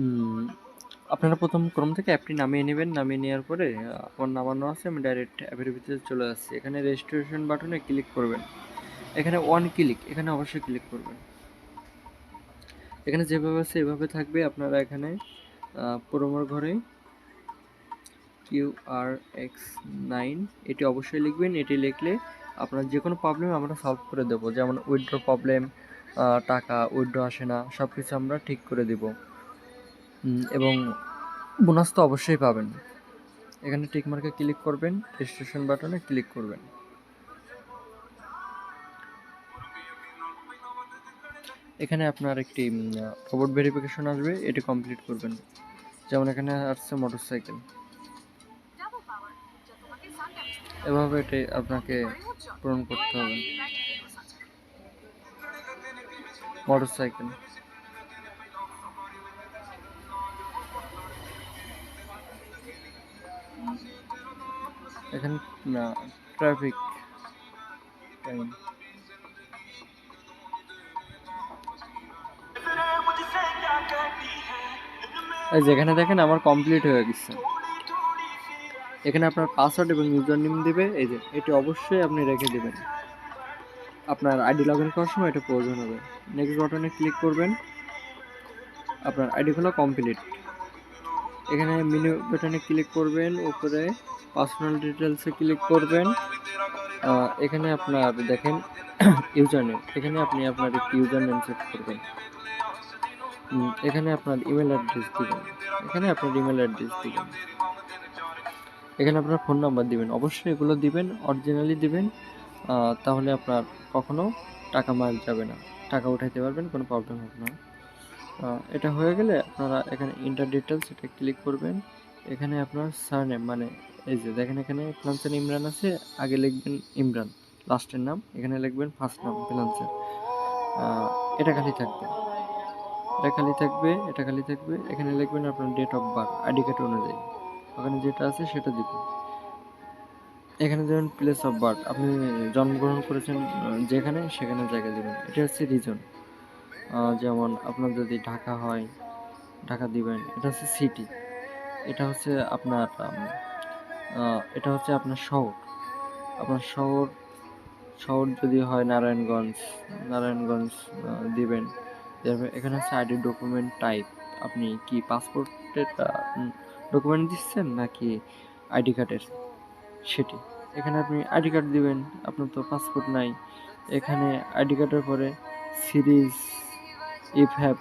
উম, আপনারা প্রথম ক্রোম থেকে অ্যাপটি নামিয়ে নেবেন। নামিয়ে নেওয়ার পরে আমার নামানো আছে, আমি ডাইরেক্ট অ্যাপের ভিতরে চলে আসছি। এখানে রেজিস্ট্রেশন বাটনে ক্লিক করবেন। এখানে ওয়ান ক্লিক, এখানে অবশ্যই ক্লিক করবেন। এখানে যেভাবে আছে এভাবে থাকবে। আপনারা এখানে প্রোমোর ঘরে QR-X9 এটি অবশ্যই লিখবেন। এটি লিখলে আপনার যে কোনো প্রবলেম আমরা সলভ করে দেবো, যেমন উইথড্র প্রবলেম, টাকা উইথড্র আসে না, সব কিছু আমরা ঠিক করে দেব। এবং বোনাস তো অবশ্যই পাবেন। এখানে টিক মার্কে ক্লিক করবেন, রেজিস্ট্রেশন বাটনে ক্লিক করবেন। এখানে আপনার একটি রোবট ভেরিফিকেশন আসবে, এটি কমপ্লিট করবেন। যেমন এখানে আসছে মোটরসাইকেল, এভাবে এটি আপনাকে পূরণ করতে হবে। মোটরসাইকেল, এখানে ট্রাফিক টাইম, এই যেখানে দেখেন আমার কমপ্লিট হয়ে গেছে। এখানে আপনার পাসওয়ার্ড এবং ইউজার নেম দিবে, এই যে এটি অবশ্যই আপনি রেখে দেবেন। আপনার আইডি লগ ইন করার সময় এটা প্রয়োজন হবে। নেক্সট বাটনে ক্লিক করবেন, আপনার আইডি খোলা কমপ্লিট। এখানে মেনু বাটনে ক্লিক করবেন, উপরে পার্সোনাল ডিটেলসে ক্লিক করবেন। এখানে আপনার দেখেন ইউজার নেম, এখানে আপনি আপনার একটি ইউজার নেম সেট করবেন। এখানে আপনার ইমেল অ্যাড্রেস দিবেন, এখানে আপনার ইমেল অ্যাড্রেস দিবেন। এখানে আপনার ফোন নাম্বার দিবেন, অবশ্যই এগুলো দিবেন, অরিজিনালি দিবেন। তাহলে আপনার কখনো টাকা মার যাবে না, টাকা উঠাইতে পারবেন, কোনো প্রবলেম হবে না। এটা হয়ে গেলে আপনারা এখানে ইন্টার ডিটেলস এটা ক্লিক করবেন। এখানে আপনার সারনেম, মানে এই যে দেখেন এখানে ফ্রিল্যান্সার ইমরান আছে, আগে লিখবেন ইমরান, লাস্টের নাম এখানে লিখবেন ফার্স্ট নাম ফ্রিল্যান্সার। এটা খালি থাকবে, এটা খালি থাকবে, এটা খালি থাকবে। এখানে লিখবেন আপনার date of birth ID card অনুযায়ী, ওখানে যেটা আছে সেটা দিবেন। এখানে দেবেন প্লেস অফ বার্থ, আপনি জন্মগ্রহণ করেছেন যেখানে, সেখানে জায়গা দেবেন। এটা হচ্ছে রিজন, যেমন আপনার যদি ঢাকা হয় ঢাকা দিবেন। এটা হচ্ছে সিটি, এটা হচ্ছে আপনার এটা হচ্ছে আপনার শহর, আপনার শহর। শহর যদি হয় নারায়ণগঞ্জ, নারায়ণগঞ্জ দিবেন। এখানে হচ্ছে আইডি ডকুমেন্ট টাইপ, আপনি কি পাসপোর্টের ডকুমেন্ট দিচ্ছেন নাকি আইডি কার্ডের, সেটি। এখানে আপনি আইডি কার্ড দিবেন, আপনার তো পাসপোর্ট নাই। এখানে আইডি কার্ডের পরে সিরিজ ইফ হ্যাভ